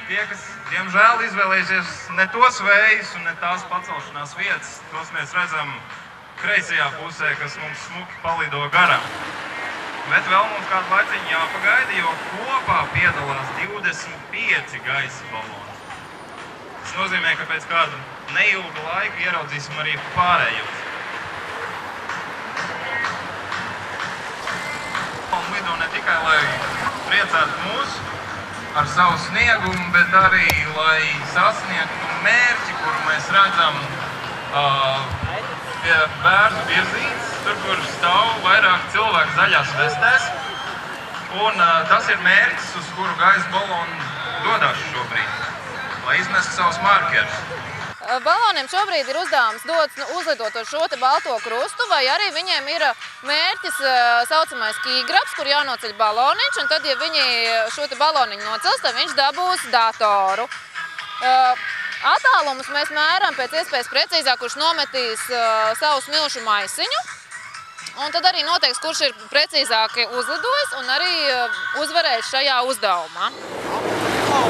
tie, kas, diemžēl, izvēlējušies ne tos vējus un ne tās pacelšanās vietas, tos mēs redzam kreisajā pusē, kas mums smuki palido garām. Bet vēl mums kādu laiciņu jāpagaida, jo kopā piedalās 25 gaisa baloni. Tas nozīmē, ka pēc kāda neilga laika ieraudzīsim arī pārējos. Un lido ne tikai, lai priecētu mūs ar savu sniegumu, bet arī, lai sasniegtu mērķi, kuru mēs redzam pie bērnu virzītes, tur, kur stāv vairāk cilvēku zaļās vestēs. Un tas ir mērķis, uz kuru gaisa baloni dodās šobrīd, lai izmestu savus markerus. Baloniem šobrīd ir uzdevums dots uzlidot uz šo te balto krustu, vai arī viņiem ir mērķis saucamais kīgrabs, kur jānoceļ baloniņš, un tad, ja viņi šo te baloniņu nocels, tad viņš dabūs datoru. Attālumus mēs mēram pēc iespējas precīzāk, kurš nometīs savu smilšu maisiņu, un tad arī noteiks, kurš ir precīzāk uzlidojis un arī uzvarējis šajā uzdevumā.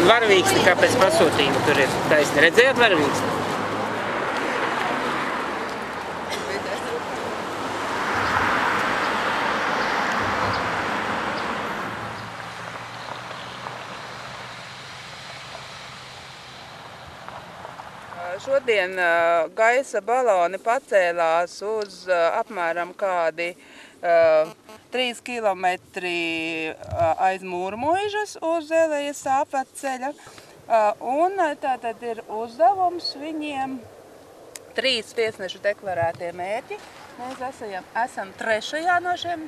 Varavīksni, kā pēc pasūtījuma tur ir taisni. Redzējāt varavīksni? Šodien gaisa baloni pacēlās uz apmēram kādi 3 kilometri aiz Mūrmuižas uz Elejas apceļa. Un tātad ir uzdevums viņiem 3 tiesnešu deklarētie mērķi. Mēs esam 3. no šiem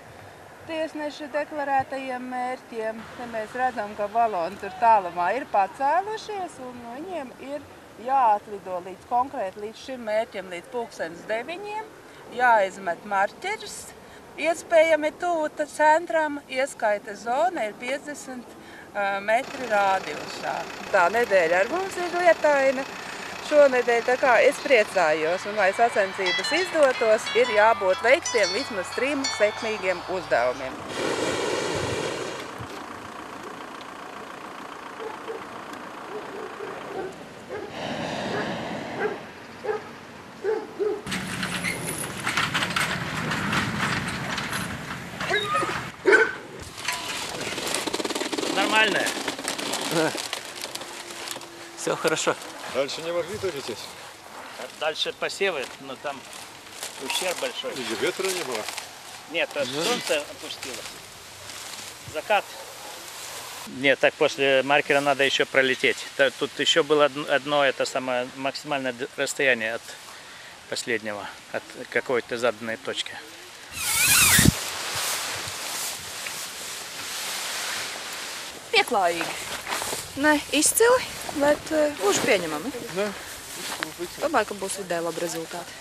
tiesnešu deklarētajiem mērķiem. Te mēs redzam, ka baloni tur tālumā ir pacēlušies un viņiem ir jāatlido konkrēti līdz šim mērķim, līdz 9:00, jāizmet marķeris, iespējami tuvu centram, ieskaita zona ir 50 metri rādījusā. Tā nedēļa ar mums ir lietaina. Šonedēļ, tā kā es priecājos, un lai sacensības izdotos, ir jābūt veiktiem vismaz 3 sekmīgiem uzdevumiem. Нормальная. Все хорошо. Дальше не могли долететь? Дальше посевы, но там ущерб большой. И ветра не было? Нет, солнце опустилось. Закат. Нет, так после маркера надо еще пролететь. Тут еще было одно, это самое максимальное расстояние от последнего, от какой-то заданной точки. Pieklājīgi. Ne izcili, bet gluži pieņemami. Domāju, ka būs vidēji labi rezultāti.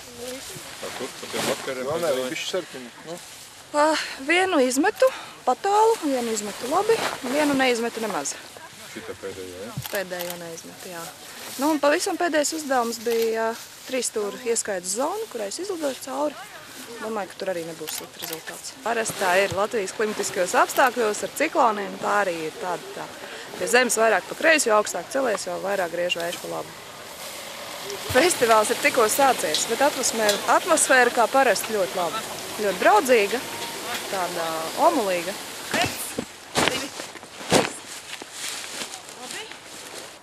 Vienu izmetu patālu, vienu izmetu labi, vienu neizmetu nemaz. Pēdējo neizmetu, jā. Nu, un pavisam pēdējais uzdevums bija 3 stūru ieskaitas zonu, kurai es izlidoju cauri. Domāju, ka tur arī nebūs slikts rezultāts. Parasti tā ir Latvijas klimatiskajos apstākļos ar cikloniem, tā arī ir tāda. Ja zemes vairāk pa kreisi, jo augstāk celies, jo vairāk griež vējš pa labu. Festivāls ir tikko sācies, bet atmosfēra kā parasti ļoti laba. Ļoti draudzīga, tāda omulīga.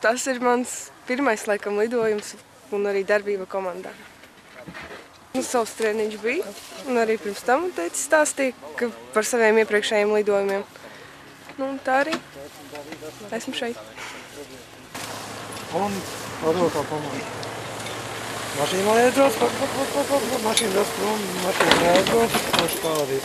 Tas ir mans pirmais, laikam, lidojums un arī darbība komandā. Savs treniņš bija, un arī pirms tam teicis stāstīja par saviem iepriekšējiem lidojumiem. Nu, un tā arī esmu šeit. Un vadotā komanda. Mašīna aizbrauc, mašīna brauc prom, mašīna aizbrauc, mašīna pārādīt.